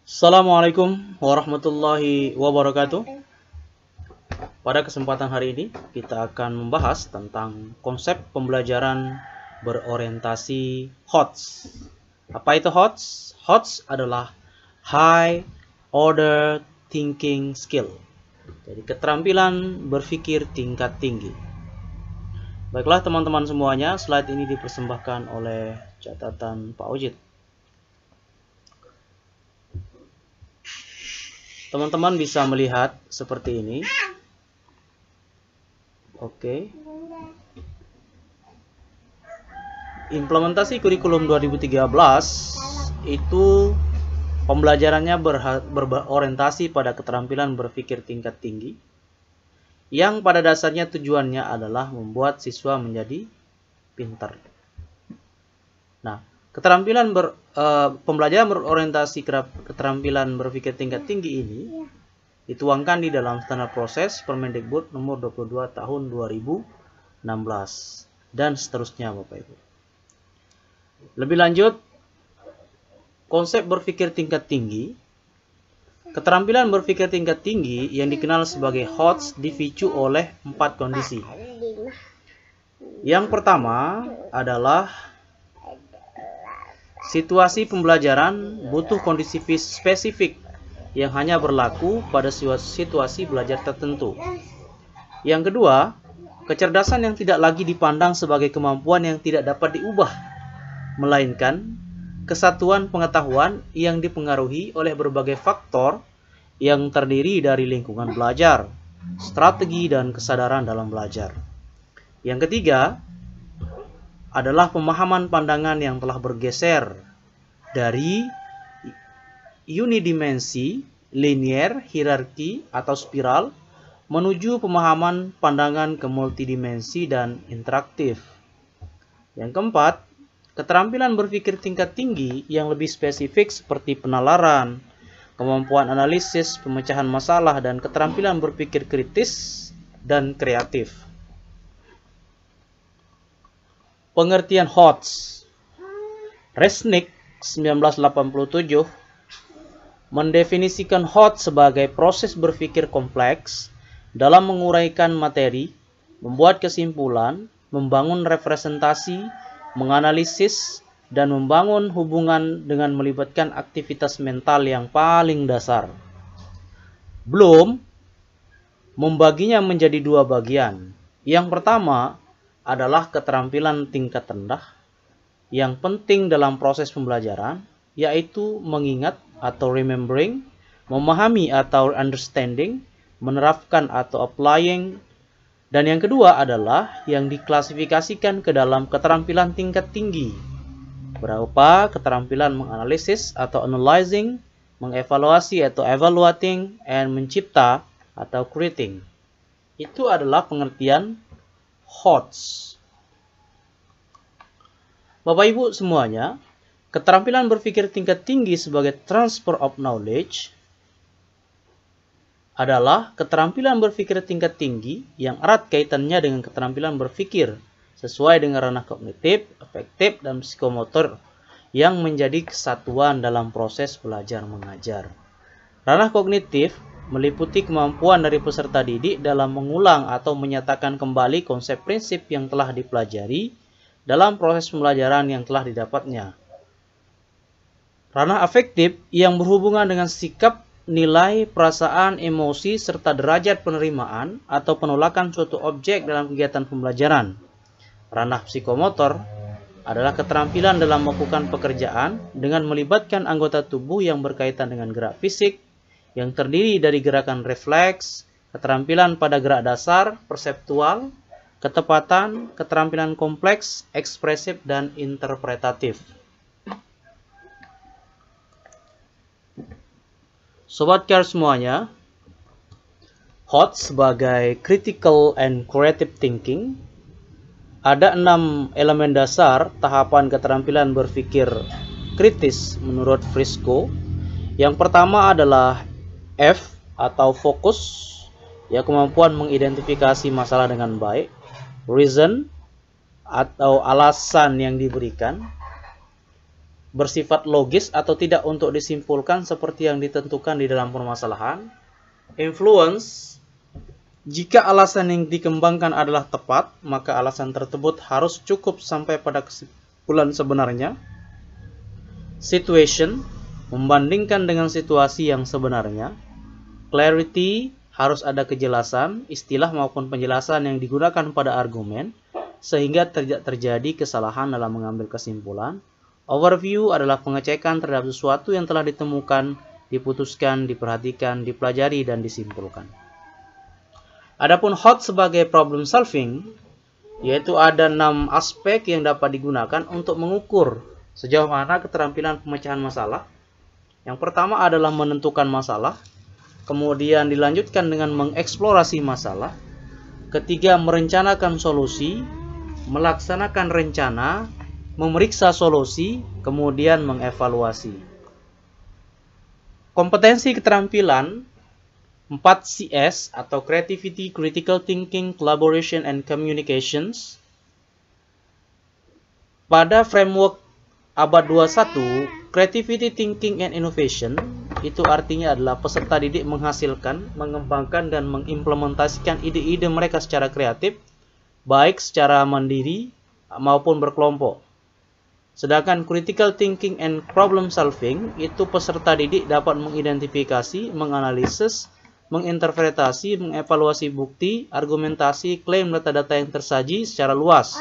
Assalamualaikum warahmatullahi wabarakatuh. Pada kesempatan hari ini kita akan membahas tentang konsep pembelajaran berorientasi HOTS. Apa itu HOTS? HOTS adalah High Order Thinking Skill. Jadi keterampilan berpikir tingkat tinggi. Baiklah teman-teman semuanya, slide ini dipersembahkan oleh catatan Pak Ojit. Teman-teman bisa melihat seperti ini. Oke. Implementasi kurikulum 2013 itu pembelajarannya berorientasi pada keterampilan berpikir tingkat tinggi, yang pada dasarnya tujuannya adalah membuat siswa menjadi pintar. Nah, pembelajaran berorientasi keterampilan berpikir tingkat tinggi ini dituangkan di dalam standar proses Permendikbud nomor 22 tahun 2016 dan seterusnya Bapak Ibu. Lebih lanjut, konsep berpikir tingkat tinggi, keterampilan berpikir tingkat tinggi yang dikenal sebagai HOTS dipicu oleh 4 kondisi. Yang pertama adalah situasi pembelajaran butuh kondisi spesifik yang hanya berlaku pada situasi belajar tertentu. Yang kedua, kecerdasan yang tidak lagi dipandang sebagai kemampuan yang tidak dapat diubah, melainkan kesatuan pengetahuan yang dipengaruhi oleh berbagai faktor yang terdiri dari lingkungan belajar, strategi, dan kesadaran dalam belajar. Yang ketiga adalah pemahaman pandangan yang telah bergeser dari unidimensi, linear, hierarki, atau spiral menuju pemahaman pandangan ke multidimensi dan interaktif. Yang keempat, keterampilan berpikir tingkat tinggi yang lebih spesifik seperti penalaran, kemampuan analisis, pemecahan masalah, dan keterampilan berpikir kritis dan kreatif. Pengertian HOTS. Resnick 1987 mendefinisikan HOTS sebagai proses berpikir kompleks dalam menguraikan materi, membuat kesimpulan, membangun representasi, menganalisis, dan membangun hubungan dengan melibatkan aktivitas mental yang paling dasar. Bloom membaginya menjadi 2 bagian. Yang pertama adalah keterampilan tingkat rendah yang penting dalam proses pembelajaran, yaitu mengingat atau remembering, memahami atau understanding, menerapkan atau applying, dan yang kedua adalah yang diklasifikasikan ke dalam keterampilan tingkat tinggi, berupa keterampilan menganalisis atau analyzing, mengevaluasi atau evaluating, and mencipta atau creating. Itu adalah pengertian HOTS. Bapak Ibu semuanya, keterampilan berpikir tingkat tinggi sebagai transfer of knowledge adalah keterampilan berpikir tingkat tinggi yang erat kaitannya dengan keterampilan berpikir sesuai dengan ranah kognitif, afektif, dan psikomotor yang menjadi kesatuan dalam proses belajar mengajar. Ranah kognitif meliputi kemampuan dari peserta didik dalam mengulang atau menyatakan kembali konsep prinsip yang telah dipelajari dalam proses pembelajaran yang telah didapatnya. Ranah afektif yang berhubungan dengan sikap, nilai, perasaan, emosi, serta derajat penerimaan atau penolakan suatu objek dalam kegiatan pembelajaran. Ranah psikomotor adalah keterampilan dalam melakukan pekerjaan dengan melibatkan anggota tubuh yang berkaitan dengan gerak fisik, yang terdiri dari gerakan refleks, keterampilan pada gerak dasar, perseptual, ketepatan, keterampilan kompleks, ekspresif, dan interpretatif. Sobat Care semuanya, HOTS sebagai Critical and Creative Thinking, ada 6 elemen dasar tahapan keterampilan berpikir kritis menurut Frisco. Yang pertama adalah F atau fokus, ya, kemampuan mengidentifikasi masalah dengan baik. Reason atau alasan yang diberikan. bersifat logis atau tidak untuk disimpulkan seperti yang ditentukan di dalam permasalahan. Influence, jika alasan yang dikembangkan adalah tepat, maka alasan tersebut harus cukup sampai pada kesimpulan sebenarnya. Situation, membandingkan dengan situasi yang sebenarnya. Clarity, harus ada kejelasan, istilah maupun penjelasan yang digunakan pada argumen, sehingga tidak terjadi kesalahan dalam mengambil kesimpulan. Overview adalah pengecekan terhadap sesuatu yang telah ditemukan, diputuskan, diperhatikan, dipelajari, dan disimpulkan. Adapun HOT sebagai problem solving, yaitu ada 6 aspek yang dapat digunakan untuk mengukur sejauh mana keterampilan pemecahan masalah. Yang pertama adalah menentukan masalah, kemudian dilanjutkan dengan mengeksplorasi masalah, ketiga merencanakan solusi, melaksanakan rencana, memeriksa solusi, kemudian mengevaluasi. Kompetensi keterampilan 4CS atau Creativity, Critical Thinking, Collaboration, and Communications. Pada framework abad 21, Creativity, Thinking, and Innovation itu artinya adalah peserta didik menghasilkan, mengembangkan, dan mengimplementasikan ide-ide mereka secara kreatif, baik secara mandiri maupun berkelompok. Sedangkan Critical Thinking and Problem Solving itu peserta didik dapat mengidentifikasi, menganalisis, menginterpretasi, mengevaluasi bukti, argumentasi, klaim data-data yang tersaji secara luas,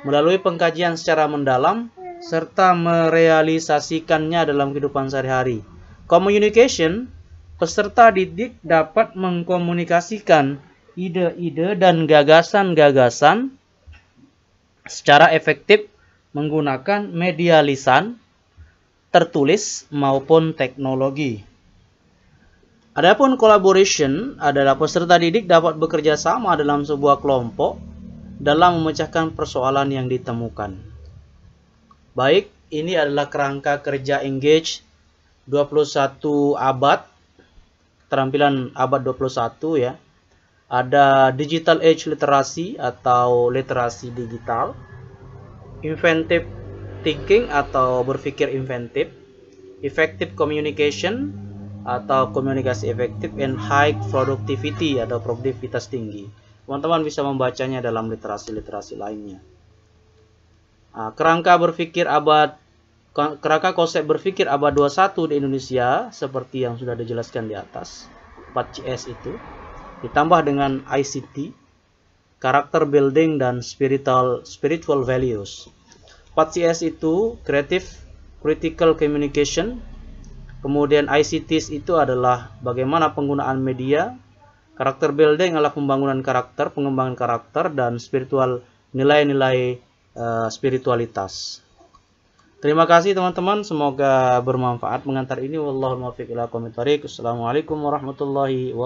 melalui pengkajian secara mendalam, serta merealisasikannya dalam kehidupan sehari-hari. Communication, peserta didik dapat mengkomunikasikan ide-ide dan gagasan-gagasan secara efektif menggunakan media lisan, tertulis, maupun teknologi. Adapun collaboration adalah peserta didik dapat bekerja sama dalam sebuah kelompok dalam memecahkan persoalan yang ditemukan. Baik, ini adalah kerangka kerja Engage 21 abad, keterampilan abad 21 ya. Ada Digital Age Literacy atau literasi digital, Inventive Thinking atau berpikir inventif, Effective Communication atau komunikasi efektif, and High Productivity atau produktivitas tinggi. Teman-teman bisa membacanya dalam literasi-literasi lainnya. Kerangka konsep berpikir abad 21 di Indonesia seperti yang sudah dijelaskan di atas, 4CS itu, ditambah dengan ICT, Character Building, dan Spiritual Values. 4CS itu Creative, Critical Communication, kemudian ICTs itu adalah bagaimana penggunaan media, Character Building adalah pembangunan karakter, pengembangan karakter, dan spiritual, nilai-nilai spiritualitas. Terima kasih teman-teman, semoga bermanfaat mengantar ini. Wallahul muwaffiq ila aqwamit thoriq. Assalamualaikum warahmatullahi wabarakatuh.